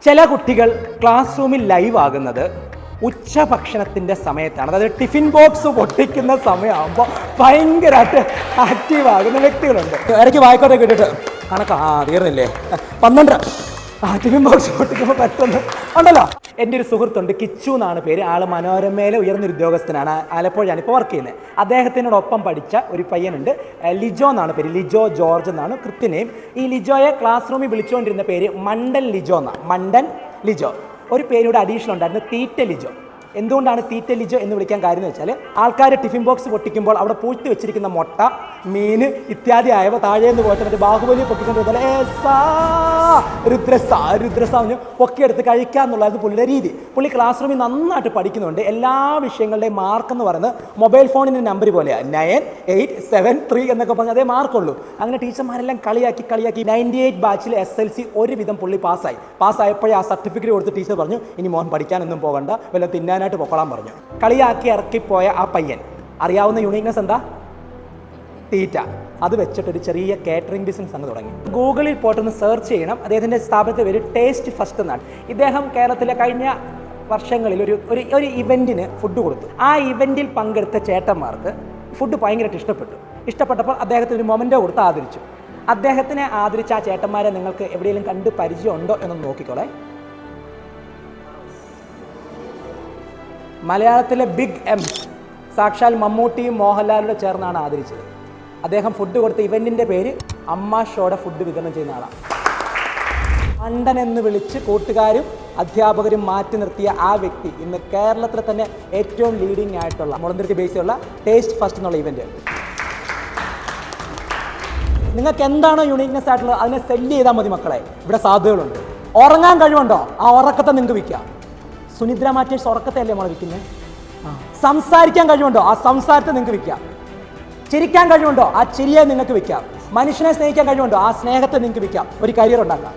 ചില കുട്ടികൾ ക്ലാസ് റൂമിൽ ലൈവ് ആകുന്നത് ഉച്ചഭക്ഷണത്തിൻ്റെ സമയത്താണ്. അതായത് ടിഫിൻ ബോക്സ് പൊട്ടിക്കുന്ന സമയമാകുമ്പോൾ ഭയങ്കരമായിട്ട് ആക്റ്റീവ് ആകുന്ന വ്യക്തികളുണ്ട്. ഇടയ്ക്ക് വായിക്കോട്ടെ കേട്ടിട്ട് കണക്കാ തീർന്നില്ലേ 12 ടിഫിൻ ബോക്സ് പൊട്ടിക്കുമ്പോൾ പെട്ടെന്ന് ഉണ്ടല്ലോ. എൻ്റെ ഒരു സുഹൃത്തുണ്ട്, കിച്ചു എന്നാണ് പേര്. ആൾ മനോരമയിലെ ഉയർന്നൊരു ഉദ്യോഗസ്ഥനാണ്. ആലപ്പുഴയാണ് ഇപ്പോൾ വർക്ക് ചെയ്യുന്നത്. അദ്ദേഹത്തിനോടൊപ്പം പഠിച്ച ഒരു പയ്യനുണ്ട്, ലിജോ എന്നാണ് പേര്. ലിജോ ജോർജ് എന്നാണ് കൃത്യനെയും. ഈ ലിജോയെ ക്ലാസ് റൂമിൽ വിളിച്ചുകൊണ്ടിരുന്ന പേര് മണ്ടൻ ലിജോ എന്നാണ്. മണ്ടൻ ലിജോ. ഒരു പേരുടെ അഡീഷണൽ ഉണ്ടായിരുന്നു, തീറ്റ ലിജോ. എന്തുകൊണ്ടാണ് തീറ്റ ലിജോ എന്ന് വിളിക്കാൻ കാര്യം എന്ന് വെച്ചാൽ ആൾക്കാർ ടിഫിൻ ബോക്സ് പൊട്ടിക്കുമ്പോൾ അവിടെ പൂഴ്ത്തി വെച്ചിരിക്കുന്ന മുട്ട, മീൻ ഇത്യാദി ആയവ താഴേന്ന് പോയിട്ട് മറ്റേ ബാഹുബലി പൊട്ടിക്കൊണ്ടിരുന്ന രുദ്രസാവിന് പൊക്കിയെടുത്ത് കഴിക്കുക എന്നുള്ളതായിരുന്നു പുള്ളിയുടെ രീതി. പുള്ളി ക്ലാസ് റൂമിൽ നന്നായിട്ട് പഠിക്കുന്നുണ്ട്. എല്ലാ വിഷയങ്ങളുടെയും മാർക്ക് എന്ന് പറയുന്നത് മൊബൈൽ ഫോണിൻ്റെ നമ്പർ പോലെയാണ്, 9873 എന്നൊക്കെ പറഞ്ഞ് അതേ മാർക്കുള്ളൂ. അങ്ങനെ ടീച്ചർമാരെല്ലാം കളിയാക്കി 98 ബാച്ചിൽ SLC ഒരുവിധം പുള്ളി പാസ്സായപ്പോഴേ ആ സർട്ടിഫിക്കറ്റ് കൊടുത്ത് ടീച്ചർ പറഞ്ഞു, ഇനി മോഹൻ പഠിക്കാനൊന്നും പോകണ്ട, വല്ല തിന്നാനായിട്ട് പൊക്കോളാൻ പറഞ്ഞു. കളിയാക്കി ഇറക്കിപ്പോയ ആ പയ്യൻ അറിയാവുന്ന യൂണിക്നെസ് എന്താ? തീറ്റ. അത് വെച്ചിട്ടൊരു ചെറിയ കാറ്ററിംഗ് ബിസിനസ് അങ്ങ് തുടങ്ങി. ഗൂഗിളിൽ പോയിട്ടൊന്ന് സെർച്ച് ചെയ്യണം. അദ്ദേഹത്തിൻ്റെ സ്ഥാപനത്തിൻ്റെ പേര് ടേസ്റ്റ് ഫസ്റ്റ് എന്നാണ്. ഇദ്ദേഹം കേരളത്തിലെ കഴിഞ്ഞ വർഷങ്ങളിൽ ഒരു ഇവൻറ്റിന് ഫുഡ് കൊടുത്തു. ആ ഇവൻറ്റിൽ പങ്കെടുത്ത ചേട്ടന്മാർക്ക് ഫുഡ് ഭയങ്കരമായിട്ട് ഇഷ്ടപ്പെട്ടപ്പോൾ അദ്ദേഹത്തിന് ഒരു മൊമെൻ്റോ കൊടുത്ത് ആദരിച്ചു. അദ്ദേഹത്തിനെ ആദരിച്ച ആ ചേട്ടന്മാരെ നിങ്ങൾക്ക് എവിടെയെങ്കിലും കണ്ട് പരിചയമുണ്ടോ എന്നൊന്ന് നോക്കിക്കോളെ. മലയാളത്തിലെ ബിഗ് എം സാക്ഷാൽ മമ്മൂട്ടിയും മോഹൻലാലിനോട് ചേർന്നാണ് ആദരിച്ചത്. അദ്ദേഹം ഫുഡ് കൊടുത്ത ഇവൻറ്റിൻ്റെ പേര് അമ്മ ഷോയുടെ ഫുഡ് വിതരണം ചെയ്യുന്ന ആളാണ്. മണ്ടൻ എന്ന് വിളിച്ച് കൂട്ടുകാരും അധ്യാപകരും മാറ്റി നിർത്തിയ ആ വ്യക്തി ഇന്ന് കേരളത്തിലെ തന്നെ ഏറ്റവും ലീഡിംഗ് ആയിട്ടുള്ള മുളന്തുരുത്തി ബേസിലുള്ള ടേസ്റ്റ് ഫസ്റ്റ് എന്നുള്ള ഇവൻറ്റ്. നിങ്ങൾക്ക് എന്താണോ യൂണിക്നെസ് ആയിട്ടുള്ളത് അതിനെ സെല്ല് ചെയ്താൽ മതി മക്കളെ. ഇവിടെ സാധ്യതകളുണ്ട്. ഉറങ്ങാൻ കഴിവുണ്ടോ? ആ ഉറക്കത്തെ നിങ്ങൾക്ക് വിൽക്കാം. സുനിദ്ര മാറ്റേഴ്സ് ഉറക്കത്തെ അല്ലേ നമ്മൾ വിൽക്കുന്നത്. സംസാരിക്കാൻ കഴിവുണ്ടോ? ആ സംസാരത്തെ നിങ്ങൾക്ക് വിൽക്കാം. ചിരിക്കാൻ കഴിവുണ്ടോ? ആ ചിരിയെ നിങ്ങൾക്ക് വിൽക്കാം. മനുഷ്യനെ സ്നേഹിക്കാൻ കഴിവുണ്ടോ? ആ സ്നേഹത്തെ നിങ്ങൾക്ക് വിൽക്കാം. ഒരു കരിയർ ഉണ്ടാക്കാം.